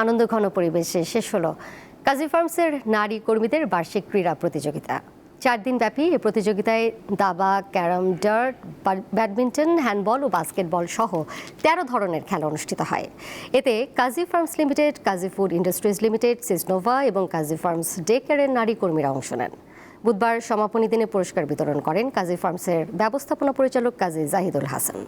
আনন্দঘন পরিবেশে শেষ হলো কাজী ফার্মসের নারী কর্মীদের বার্ষিক ক্রীড়া প্রতিযোগিতা। 4 দিন ব্যাপী এই প্রতিযোগিতায় দাবা, ক্যারাম, ডার্ট, ব্যাডমিন্টন, হ্যান্ডবল ও বাস্কেটবল সহ 13 ধরনের খেলা অনুষ্ঠিত হয়। এতে কাজী ফার্মস লিমিটেড, কাজী ফুড ইন্ডাস্ট্রিজ লিমিটেড, সিজনোভা এবং কাজী ফার্মস ডে কেয়ারের নারী কর্মীরা অংশ নেন। বুধবার সমাপনী দিনে পুরস্কার বিতরণ করেন কাজী ফার্মসের ব্যবস্থাপনা পরিচালক কাজী জাহিদুল হাসান।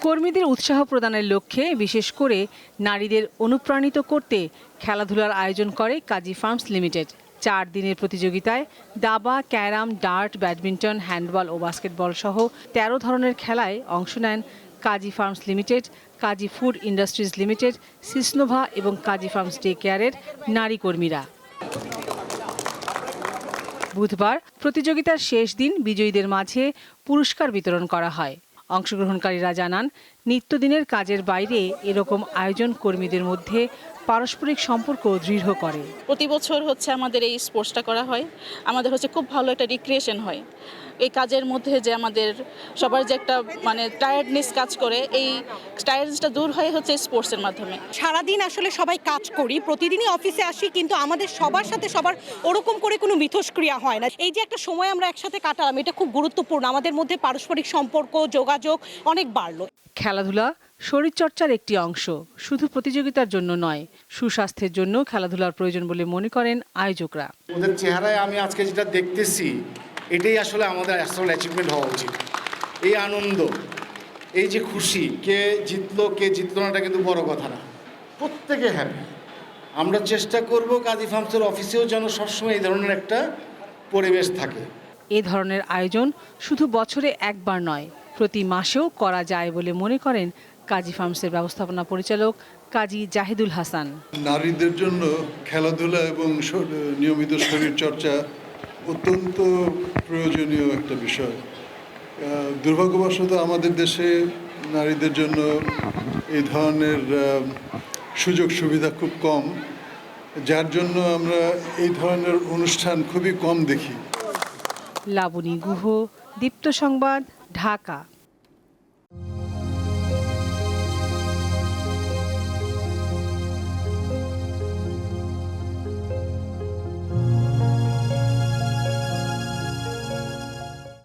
কর্মীদের উৎসাহ প্রদানের লক্ষ্যে বিশেষ করে নারীদের অনুপ্রাণিত করতে খেলাধুলার আয়োজন করে কাজী ফার্মস লিমিটেড। 4 দিনের প্রতিযোগিতায় দাবা, ক্যারাম, ডার্ট, ব্যাডমিন্টন, হ্যান্ডবল ও বাস্কেটবল সহ 13 ধরনের খেলায় অংশ নেন কাজী ফার্মস লিমিটেড, কাজী ফুড ইন্ডাস্ট্রিজ লিমিটেড, সিজনোভা এবং কাজী ফার্মস ডে কেয়ারের নারী কর্মীরা। বুধবার প্রতিযোগিতার শেষ দিন বিজয়ীদের মাঝে পুরস্কার বিতরণ করা হয়। অংশগ্রহণকারীরা জানান, নিত্যদিনের কাজের বাইরে এরকম আয়োজন কর্মীদের মধ্যে পারস্পরিক সম্পর্ক দৃঢ় করে। প্রতি বছর আমাদের এই স্পোর্টসটা করা হয়, আমাদের খুব ভালো একটা রিক্রিয়েশন হয়। এই কাজের মধ্যে যে আমাদের সবার যে একটা টায়ার্ডনেস কাজ করে, এই টায়ার্ডনেসটা দূর হয় স্পোর্টসের মাধ্যমে। সারাদিন আসলে সবাই কাজ করি, প্রতিদিনই অফিসে আসি, কিন্তু আমাদের সবার সাথে সবার ওরকম করে কোনো মিথস্ক্রিয়া হয় না। এই যে একটা সময় আমরা একসাথে কাটালাম, এটা খুব গুরুত্বপূর্ণ। আমাদের মধ্যে পারস্পরিক সম্পর্ক, যোগাযোগ অনেক বাড়লো। খেলাধুলা শরীরচর্চার একটি অংশ, শুধু প্রতিযোগিতার জন্য নয়, সুস্বাস্থ্যের জন্য খেলাধুলার প্রয়োজন বলে মনে করেন আয়োজকরা। ওদের চেহারায় আমি আজকে যেটা দেখতেছি, এটাই আসলে আমাদের আসল অ্যাচিভমেন্ট হওয়া উচিত। এই আনন্দ, এই যে খুশি, কে জিতলো নাটা কিন্তু বড় কথা না, প্রত্যেকে হ্যাপি। আমরা চেষ্টা করব কাজী ফার্মসের অফিসেও যেন সবসময় এই ধরনের একটা পরিবেশ থাকে। এ ধরনের আয়োজন শুধু বছরে একবার নয়, প্রতি মাসেও করা যায় বলে মনে করেন কাজী ফার্মসের ব্যবস্থাপনা পরিচালক কাজী জাহিদুল হাসান। নারীদের জন্য খেলাধুলা এবং নিয়মিত শরীরচর্চা অত্যন্ত প্রয়োজনীয় একটা বিষয়। দুর্ভাগ্যবশত আমাদের দেশে নারীদের জন্য এই ধরনের সুযোগ সুবিধা খুব কম, যার জন্য আমরা এই ধরনের অনুষ্ঠান খুবই কম দেখি। লাবণী গুহ, দীপ্ত সংবাদ, ঢাকা।